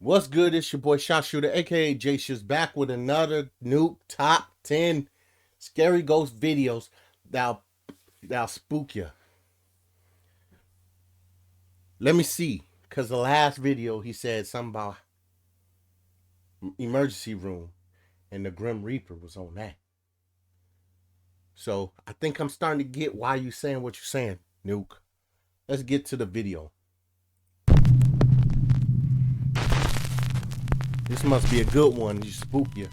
What's good? It's your boy Shot Shooter, aka J Shiz, back with another new top 10 scary ghost videos that'll spook you. Let me see, cause the last video he said something about emergency room, and the Grim Reaper was on that. So I think I'm starting to get why you saying what you're saying, Nuke. Let's get to the video. This must be a good one to spook you.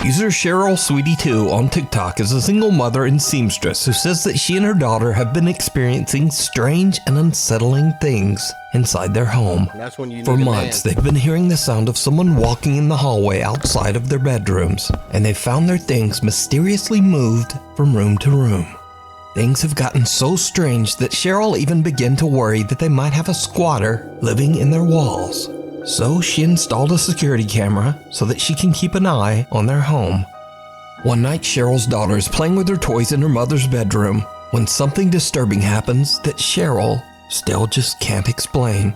User Cheryl Sweetie2 on TikTok is a single mother and seamstress who says that she and her daughter have been experiencing strange and unsettling things inside their home. That's when you For months, they've been hearing the sound of someone walking in the hallway outside of their bedrooms, and they've found their things mysteriously moved from room to room. Things have gotten so strange that Cheryl even began to worry that they might have a squatter living in their walls. So she installed a security camera so that she can keep an eye on their home. One night, Cheryl's daughter is playing with her toys in her mother's bedroom when something disturbing happens that Cheryl still just can't explain.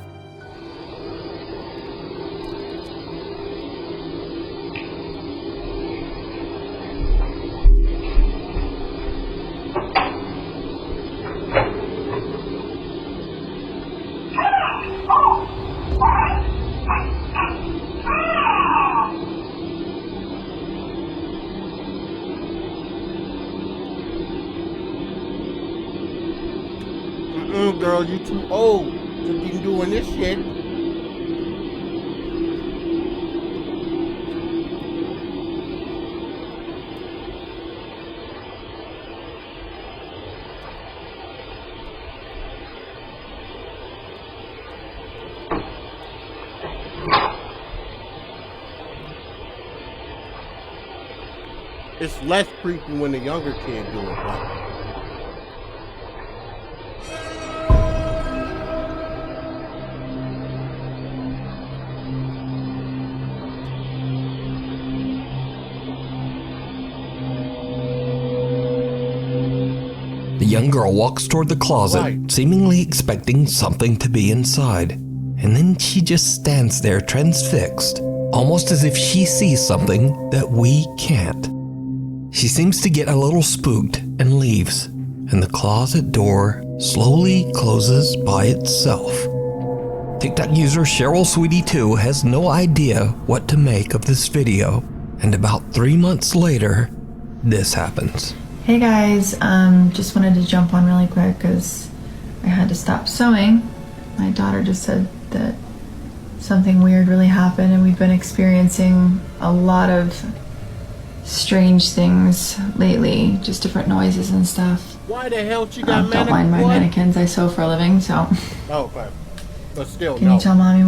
Girl, you too old to be doing this shit. It's less creepy when the younger kid do it, but The young girl walks toward the closet, seemingly expecting something to be inside. And then she just stands there transfixed, almost as if she sees something that we can't. She seems to get a little spooked and leaves, and the closet door slowly closes by itself. TikTok user Cheryl Sweetie2 has no idea what to make of this video, and about 3 months later, this happens. Hey guys, just wanted to jump on really quick because I had to stop sewing. My daughter just said that something weird really happened, and we've been experiencing a lot of strange things lately, just different noises and stuff. Why the hell you got Don't mind my mannequins, I sew for a living, so. Oh, but still, Can you tell mommy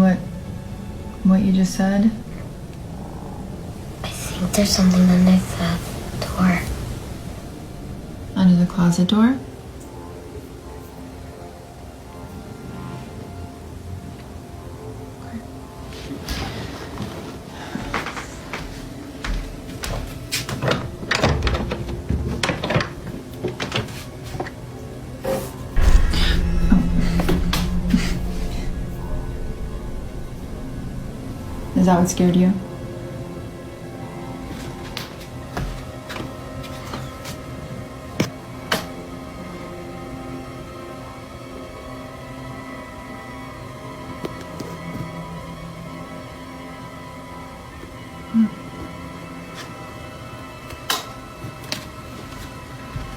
what you just said? I think there's something underneath that door. Under the closet door? Is that what scared you?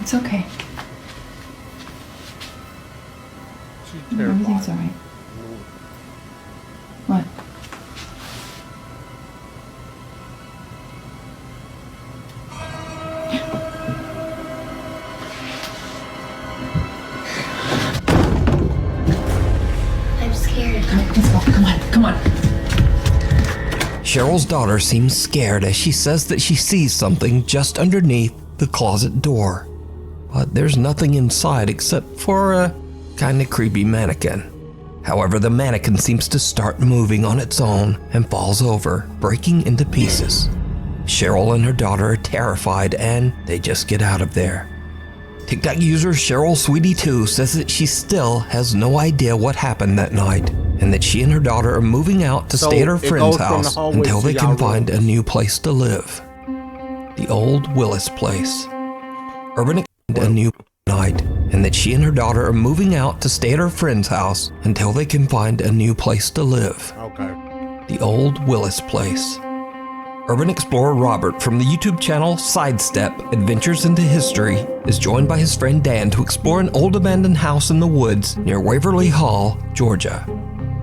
It's okay. Everything's all right. What? I'm scared. Let's go. Come on. Cheryl's daughter seems scared as she says that she sees something just underneath the closet door. But there's nothing inside except for a kinda creepy mannequin. However, the mannequin seems to start moving on its own and falls over, breaking into pieces. Cheryl and her daughter are terrified and they just get out of there. TikTok user Cheryl Sweetie2 says that she still has no idea what happened that night. and that she and her daughter are moving out to stay at her it friend's goes from the house hallway until to they can y'all find a rooms. new place to live. The old Willis place. Urban a new night, and that she and her daughter are moving out to stay at her friend's house until they can find a new place to live. Okay. The old Willis place. Urban explorer Robert from the YouTube channel Sidestep Adventures into History is joined by his friend Dan to explore an old abandoned house in the woods near Waverly Hall, Georgia.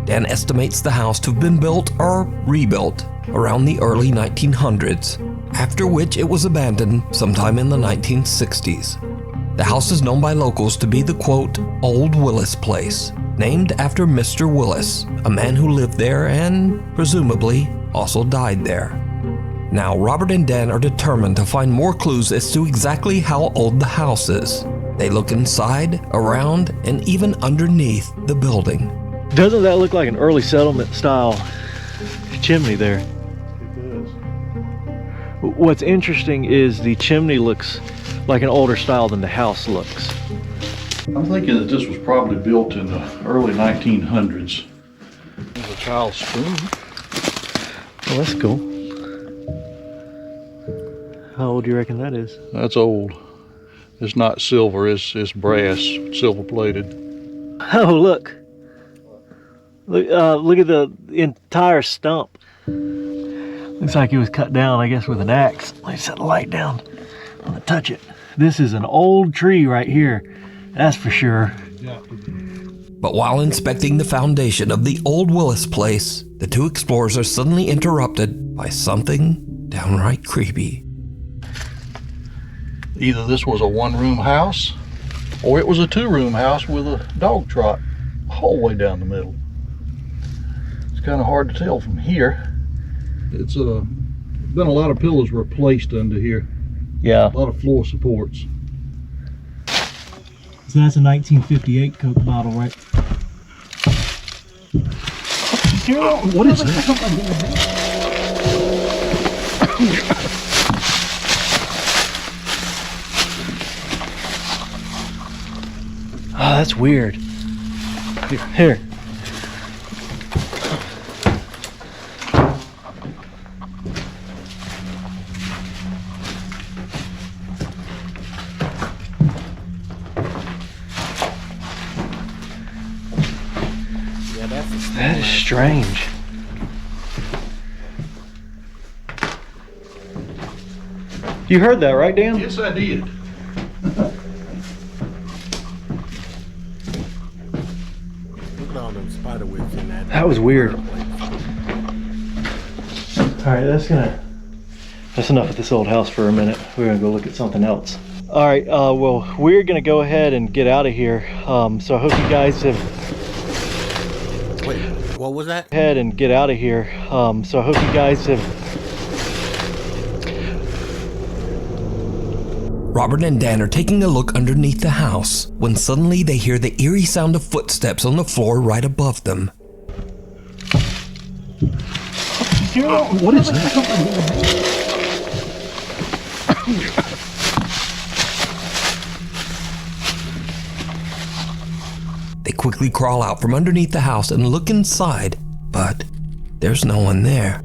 Dan estimates the house to have been built or rebuilt around the early 1900s, after which it was abandoned sometime in the 1960s. The house is known by locals to be the, quote, Old Willis place, named after Mr. Willis, a man who lived there and, presumably, also died there. Now, Robert and Dan are determined to find more clues as to exactly how old the house is. They look inside, around, and even underneath the building. Doesn't that look like an early settlement style chimney there? It does. What's interesting is the chimney looks like an older style than the house looks. I'm thinking that this was probably built in the early 1900s. There's a child's spoon. Oh, that's cool. How old do you reckon that is? That's old. It's not silver, it's brass, silver plated. Oh, look. Look at the entire stump. Looks like it was cut down, I guess, with an axe. Let me set the light down. I'm gonna touch it. This is an old tree right here. That's for sure. But while inspecting the foundation of the old Willis place, the two explorers are suddenly interrupted by something downright creepy. Either this was a one-room house, or it was a two-room house with a dog trot hallway down the middle. It's kind of hard to tell from here. It's been a lot of pillars replaced under here. Yeah. A lot of floor supports. So that's a 1958 Coke bottle, right? What is that? Oh, that's weird. Here. Yeah, That is strange. You heard that, right, Dan? Yes, I did. Look at all them spider webs in that. That was weird. Alright, that's enough of this old house for a minute. We're gonna go look at something else. Alright, well, we're gonna go ahead and get out of here. So I hope you guys have Wait, what was that? ahead and get out of here. So I hope you guys have Robert and Dan are taking a look underneath the house when suddenly they hear the eerie sound of footsteps on the floor right above them. What is that? They quickly crawl out from underneath the house and look inside, but there's no one there.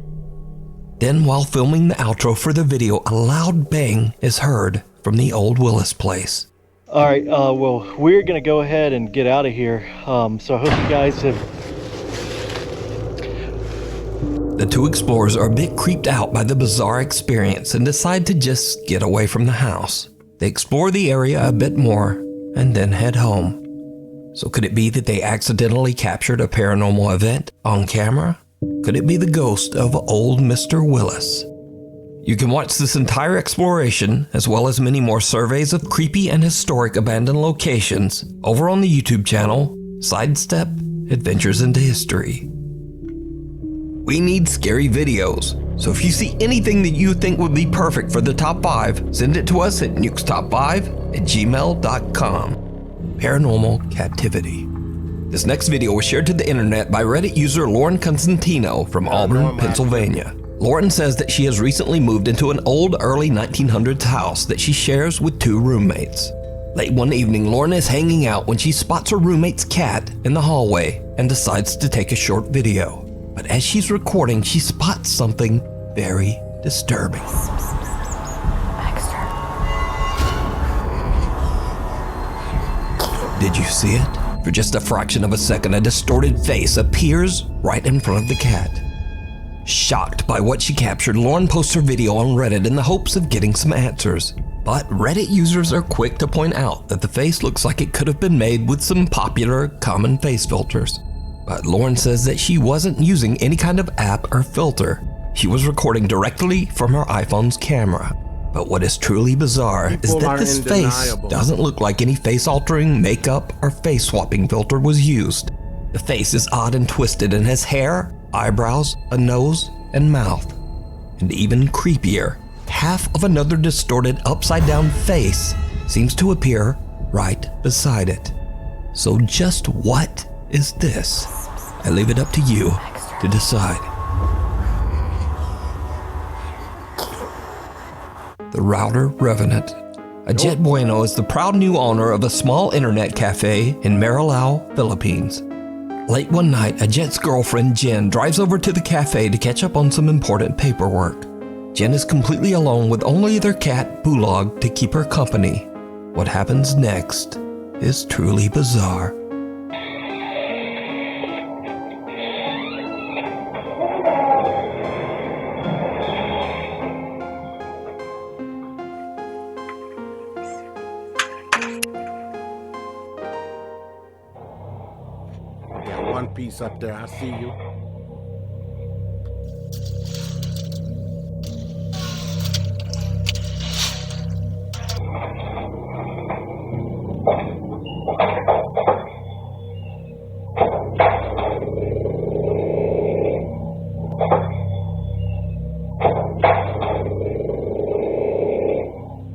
Then, while filming the outro for the video, a loud bang is heard from the old Willis place. Alright, well, we're gonna go ahead and get out of here. So I hope you guys have The two explorers are a bit creeped out by the bizarre experience and decide to just get away from the house. They explore the area a bit more and then head home. So could it be that they accidentally captured a paranormal event on camera? Could it be the ghost of old Mr. Willis? You can watch this entire exploration, as well as many more surveys of creepy and historic abandoned locations, over on the YouTube channel, Sidestep Adventures into History. We need scary videos, so if you see anything that you think would be perfect for the top 5, send it to us at nukestop5@gmail.com. Paranormal Captivity. This next video was shared to the internet by Reddit user Lauren Constantino from Auburn, Pennsylvania. Lauren says that she has recently moved into an old early 1900s house that she shares with 2 roommates. Late one evening, Lauren is hanging out when she spots her roommate's cat in the hallway and decides to take a short video. But as she's recording, she spots something very disturbing. Did you see it? For just a fraction of a second, a distorted face appears right in front of the cat. Shocked by what she captured, Lauren posts her video on Reddit in the hopes of getting some answers. But Reddit users are quick to point out that the face looks like it could have been made with some popular, common face filters. But Lauren says that she wasn't using any kind of app or filter. She was recording directly from her iPhone's camera. But what is truly bizarre is that this face doesn't look like any face-altering, makeup, or face-swapping filter was used. The face is odd and twisted and has hair, eyebrows, a nose, and mouth. And even creepier, half of another distorted upside-down face seems to appear right beside it. So just what is this? I leave it up to you to decide. The Router Revenant. Ajit Bueno is the proud new owner of a small internet cafe in Marilao, Philippines. Late one night, Ajit's girlfriend Jen drives over to the cafe to catch up on some important paperwork. Jen is completely alone with only their cat, Bulog, to keep her company. What happens next is truly bizarre. Got one piece up there. I see you.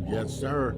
Yes, sir.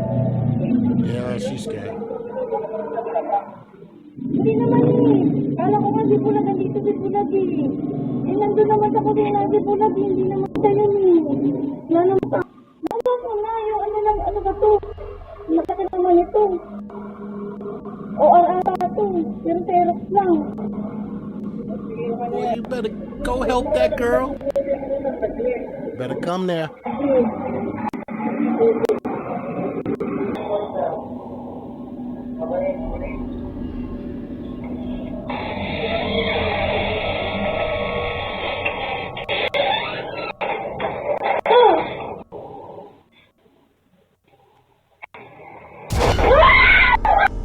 Yeah, she's scared. Hindi naman eh. Kala ko nga di bulag, nandito di bulag eh. Eh, nandun naman sa kusina di bulag, hindi naman tayo eh. Yan naman pa. Ano mo na, yung ano ba to? Nakakit naman ito. O ata ito. Pero Xerox lang. Well, you better go help that girl. Better come there.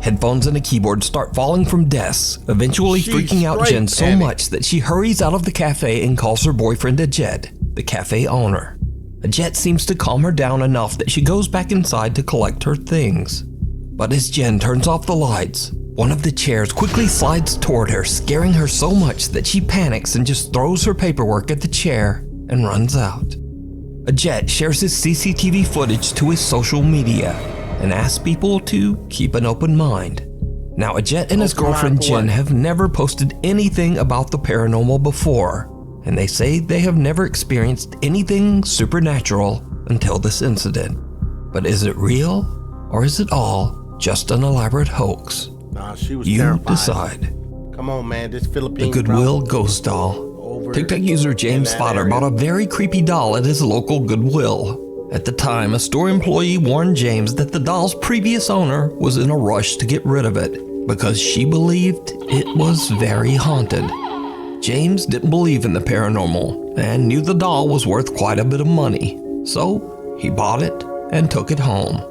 Headphones and a keyboard start falling from desks, eventually She's freaking out straight Jen so panicked. much that she hurries out of the cafe and calls her boyfriend Ajit, the cafe owner. Ajit seems to calm her down enough that she goes back inside to collect her things. But as Jen turns off the lights, one of the chairs quickly slides toward her, scaring her so much that she panics and just throws her paperwork at the chair and runs out. Ajit shares his CCTV footage to his social media and asks people to keep an open mind. Now, Ajit and his Open mind girlfriend for Jen what? have never posted anything about the paranormal before, and they say they have never experienced anything supernatural until this incident. But is it real, or is it all just an elaborate hoax? Nah, she was You terrified. decide. Come on, man. This The Philippine Goodwill Ghost Doll. over TikTok user James in that Fodder area. bought a very creepy doll at his local Goodwill. At the time, a store employee warned James that the doll's previous owner was in a rush to get rid of it because she believed it was very haunted. James didn't believe in the paranormal and knew the doll was worth quite a bit of money, so he bought it and took it home.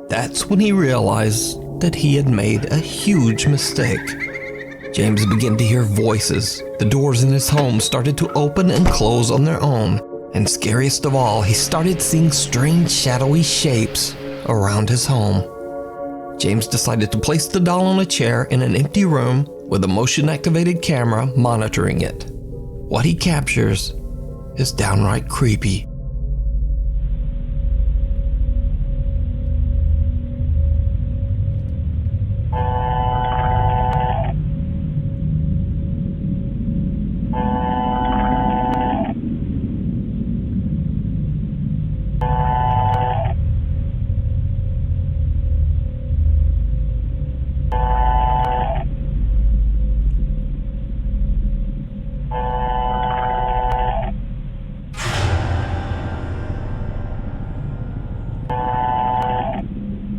That's when he realized that he had made a huge mistake. James began to hear voices. The doors in his home started to open and close on their own. And scariest of all, he started seeing strange shadowy shapes around his home. James decided to place the doll on a chair in an empty room with a motion-activated camera monitoring it. What he captures is downright creepy.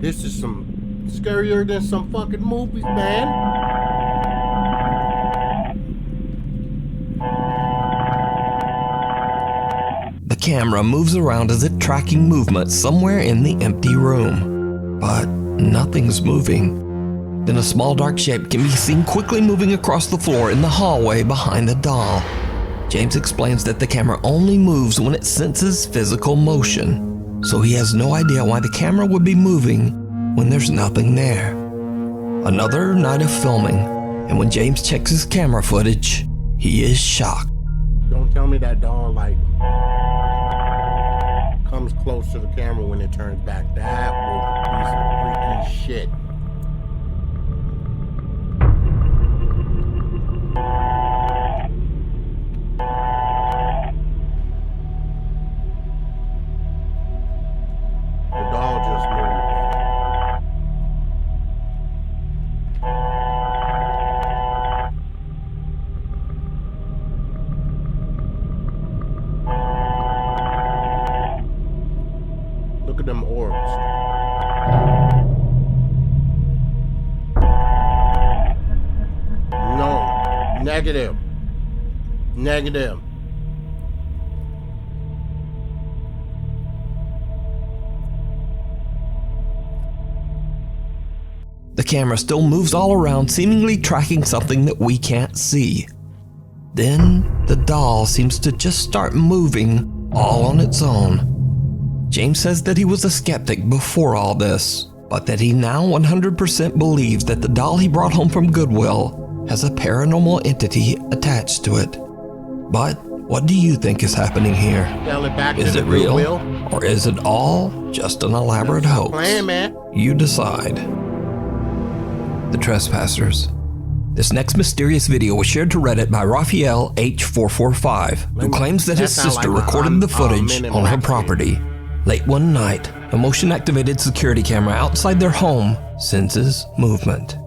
This is some scarier than some fucking movies, man. The camera moves around as if tracking movement somewhere in the empty room. But nothing's moving. Then a small dark shape can be seen quickly moving across the floor in the hallway behind the doll. James explains that the camera only moves when it senses physical motion. So he has no idea why the camera would be moving when there's nothing there. Another night of filming, and when James checks his camera footage, he is shocked. Don't tell me that doll like comes close to the camera when it turns back. That would be some freaky shit. Look at them orbs. No. Negative. Negative. The camera still moves all around, seemingly tracking something that we can't see. Then the doll seems to just start moving all on its own. James says that he was a skeptic before all this, but that he now 100% believes that the doll he brought home from Goodwill has a paranormal entity attached to it. But what do you think is happening here? Is it real, or is it all just an elaborate hoax? Playing, man. You decide. The Trespassers. This next mysterious video was shared to Reddit by Raphael H445, who claims that his sister recorded the footage on her property. Late one night, a motion-activated security camera outside their home senses movement.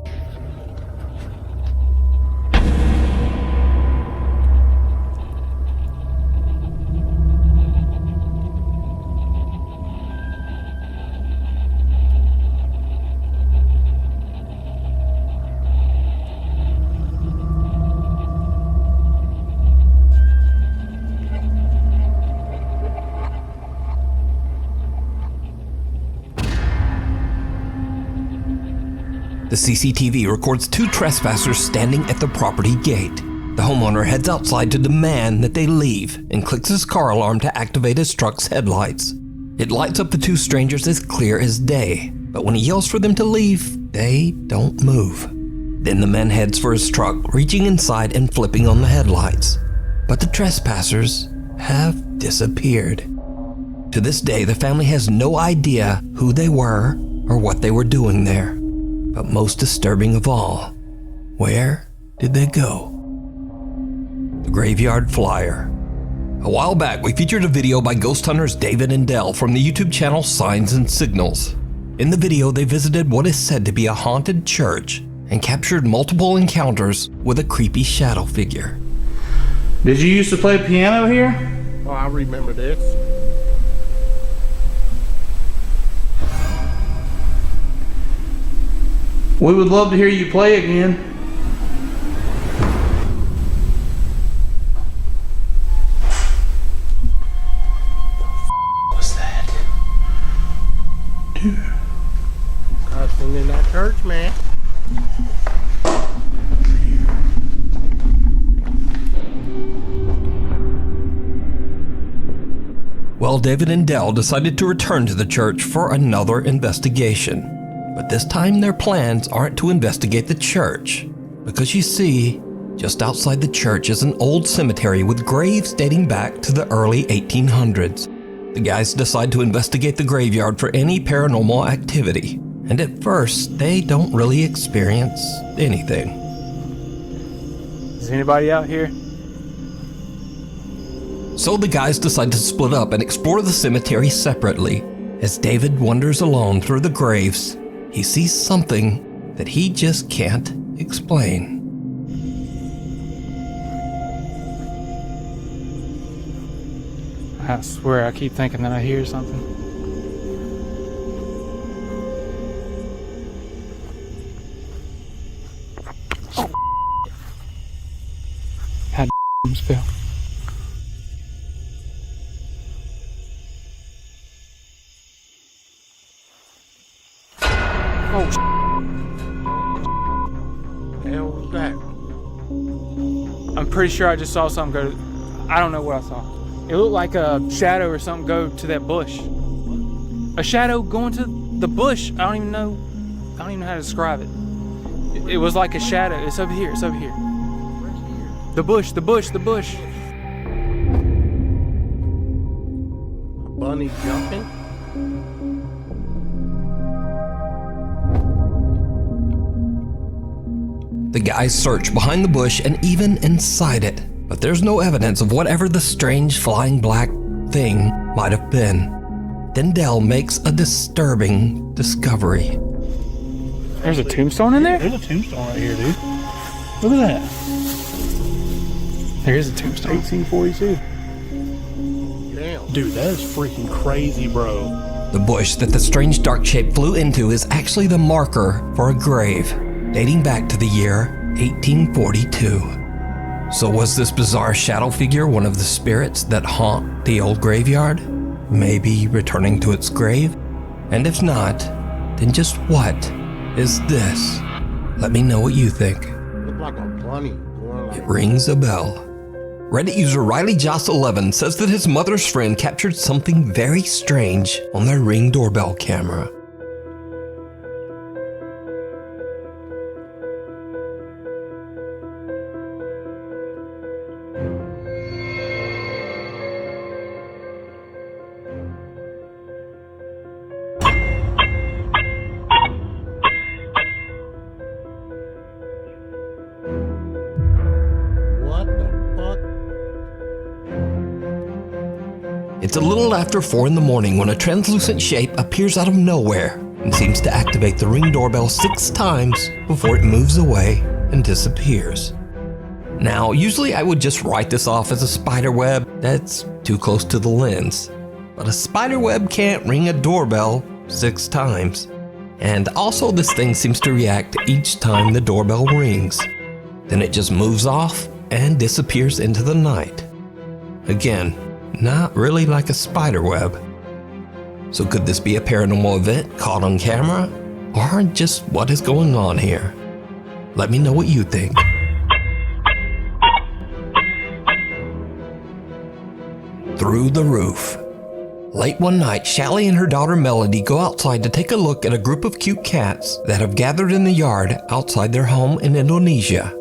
The CCTV records two trespassers standing at the property gate. The homeowner heads outside to demand that they leave and clicks his car alarm to activate his truck's headlights. It lights up the two strangers as clear as day, but when he yells for them to leave, they don't move. Then the man heads for his truck, reaching inside and flipping on the headlights. But the trespassers have disappeared. To this day, the family has no idea who they were or what they were doing there. But most disturbing of all, where did they go? The Graveyard Flyer. A while back, we featured a video by ghost hunters David and Dell from the YouTube channel Signs and Signals. In the video, they visited what is said to be a haunted church and captured multiple encounters with a creepy shadow figure. Did you used to play piano here? Oh, I remember this. We would love to hear you play again. What's that? Dude. Cussing in that church, man. Well, David and Dell decided to return to the church for another investigation. But this time their plans aren't to investigate the church, because you see, just outside the church is an old cemetery with graves dating back to the early 1800s. The guys decide to investigate the graveyard for any paranormal activity, and at first they don't really experience anything. Is anybody out here? So the guys decide to split up and explore the cemetery separately. As David wanders alone through the graves, he sees something that he just can't explain. I swear I keep thinking that I hear something. Oh. Had spell. Oh, Hell was that? I'm pretty sure I just saw something go to, I don't know what I saw. It looked like a shadow or something go to that bush. A shadow going to the bush. I don't even know how to describe it. It was like a shadow. It's over here. It's over here. The bush. The bush. The bush. A bunny jumping? The guys search behind the bush and even inside it, but there's no evidence of whatever the strange flying black thing might have been. Then Dell makes a disturbing discovery. There's a tombstone in there? There's a tombstone right here, dude. Look at that. There is a tombstone. 1842. Damn. Dude, that is freaking crazy, bro. The bush that the strange dark shape flew into is actually the marker for a grave, dating back to the year 1842. So was this bizarre shadow figure one of the spirits that haunt the old graveyard? Maybe returning to its grave? And if not, then just what is this? Let me know what you think. Look like a bunny going like It rings a bell. Reddit user RileyJoss11 says that his mother's friend captured something very strange on their Ring doorbell camera. what the fuck? It's a little after 4 in the morning when a translucent shape appears out of nowhere and seems to activate the Ring doorbell 6 times before it moves away and disappears. Now, usually I would just write this off as a spider web that's too close to the lens, but a spider web can't ring a doorbell 6 times. And also this thing seems to react each time the doorbell rings. Then it just moves off and disappears into the night. Again, not really like a spider web. So could this be a paranormal event caught on camera? Or just what is going on here? Let me know what you think. Through the roof. Late one night, Shallie and her daughter Melody go outside to take a look at a group of cute cats that have gathered in the yard outside their home in Indonesia.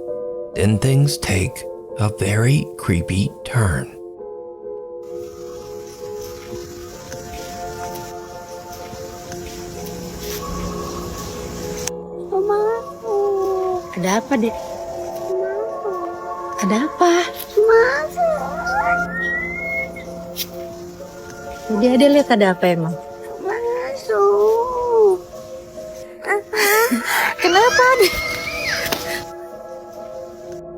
Then things take a very creepy turn. Ada apa, Dek? Ada apa? Jadi Ade lihat ada apa emang? Masuk. Kenapa, Ade?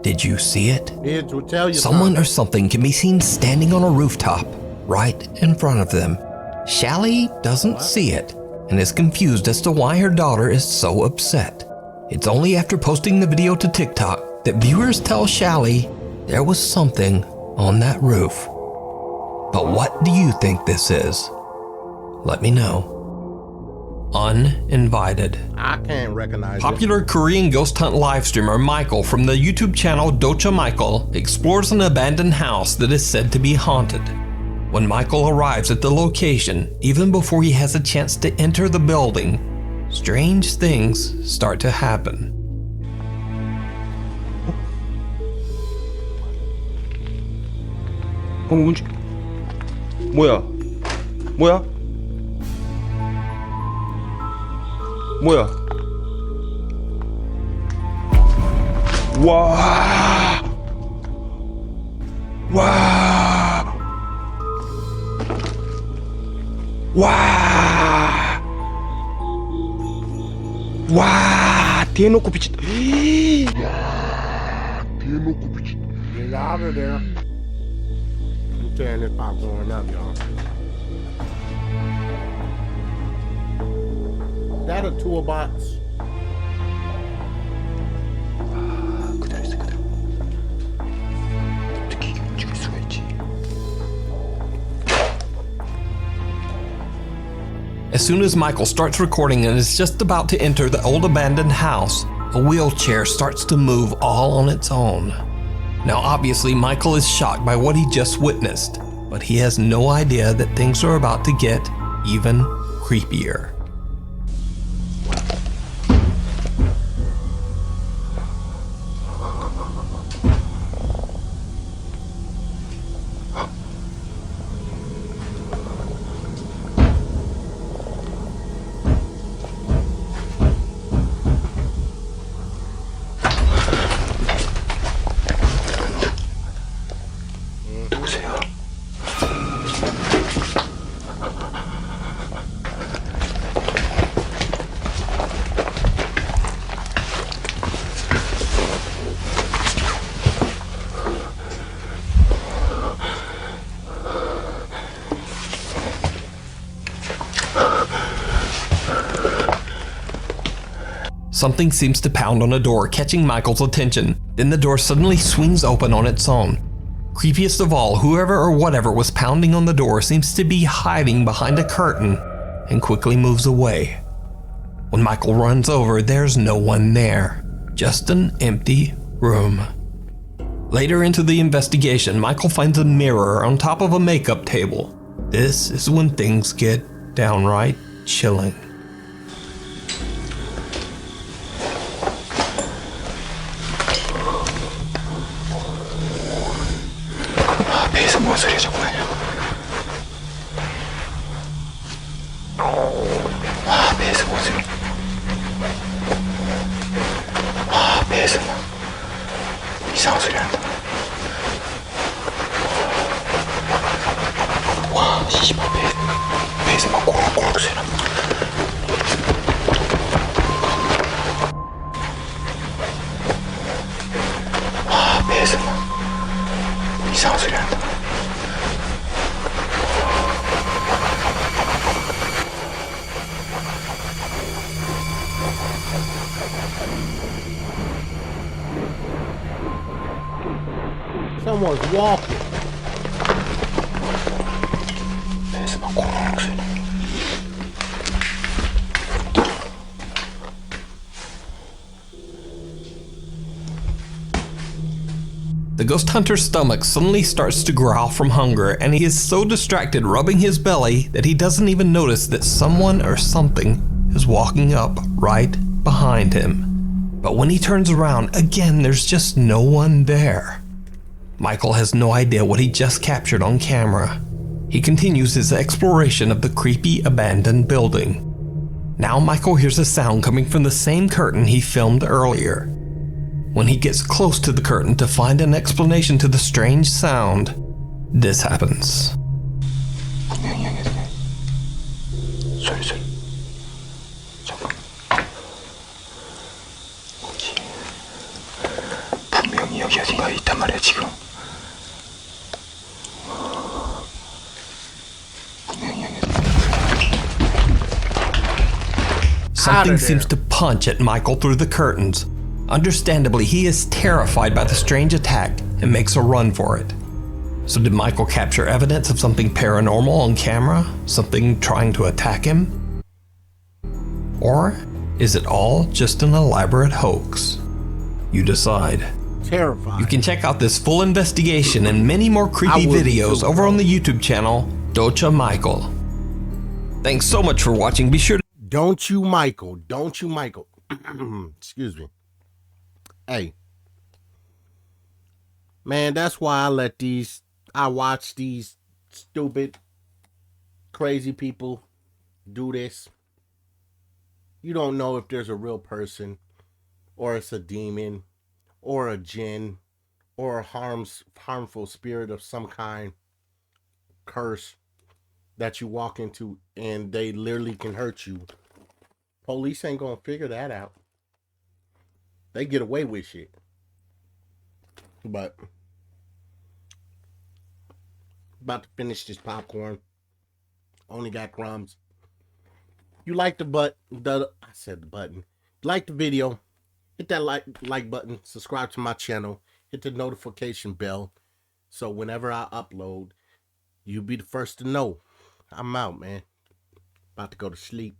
Did you see it? Kids will tell you Someone or something can be seen standing on a rooftop right in front of them. Shallie doesn't see it and is confused as to why her daughter is so upset. It's only after posting the video to TikTok that viewers tell Shallie there was something on that roof. But what do you think this is? Let me know. Uninvited. I can't recognize Popular Korean ghost hunt live streamer Michael from the YouTube channel Docha Michael explores an abandoned house that is said to be haunted. When Michael arrives at the location, even before he has a chance to enter the building, strange things start to happen. 뭐야? 뭐야? 뭐야? 와! 와! 와! 와! 대놓고 비쳤다. 야! 대놓고 비쳤다. Get out of there. I'm tearing this popcorn up, y'all. Is that a toolbox? 그대로 있어, 그대로. 어떻게 이게 움직일 수가 있지? As soon as Michael starts recording and is just about to enter the old abandoned house, a wheelchair starts to move all on its own. Now obviously Michael is shocked by what he just witnessed, but he has no idea that things are about to get even creepier. 누구세요? Something seems to pound on a door, catching Michael's attention. Then the door suddenly swings open on its own. Creepiest of all, whoever or whatever was pounding on the door seems to be hiding behind a curtain and quickly moves away. When Michael runs over, there's no one there, just an empty room. Later into the investigation, Michael finds a mirror on top of a makeup table. This is when things get downright chilling. 배에서 뭔 소리야 자꾸 하냐? 배에서 뭔 소리? 배에서 이상한 소리 난다. 와, 씨발 배에서 막 꼬락꼬락 소리 난다. 배에서 이상한 소리 난다. Someone's walking. 배에서 막 꼬락 소리 난다. The ghost hunter's stomach suddenly starts to growl from hunger, and he is so distracted rubbing his belly that he doesn't even notice that someone or something is walking up right behind him. But when he turns around, again there's just no one there. Michael has no idea what he just captured on camera. He continues his exploration of the creepy abandoned building. Now Michael hears a sound coming from the same curtain he filmed earlier. When he gets close to the curtain to find an explanation to the strange sound, this happens. 소리. 잠깐. 분명히 여기 어딘가에 있단 말이야 지금. Something seems to punch at Michael through the curtains. Understandably, he is terrified by the strange attack and makes a run for it. So did Michael capture evidence of something paranormal on camera? Something trying to attack him? Or is it all just an elaborate hoax? You decide. Terrified. You can check out this full investigation and many more creepy videos over on the YouTube channel, Docha Michael. Thanks so much for watching. Be sure to... Don't you, Michael. Don't you, Michael. Excuse me. Hey. Man, that's why I watch these stupid, crazy people do this. You don't know if there's a real person, or it's a demon, or a jinn, or a harmful spirit of some kind, curse, that you walk into and they literally can hurt you. Police ain't gonna figure that out. They get away with shit. But about to finish this popcorn. Only got crumbs. You like the button. Like the video. Hit that like button. Subscribe to my channel. Hit the notification bell. So whenever I upload, you'll be the first to know. I'm out, man. About to go to sleep.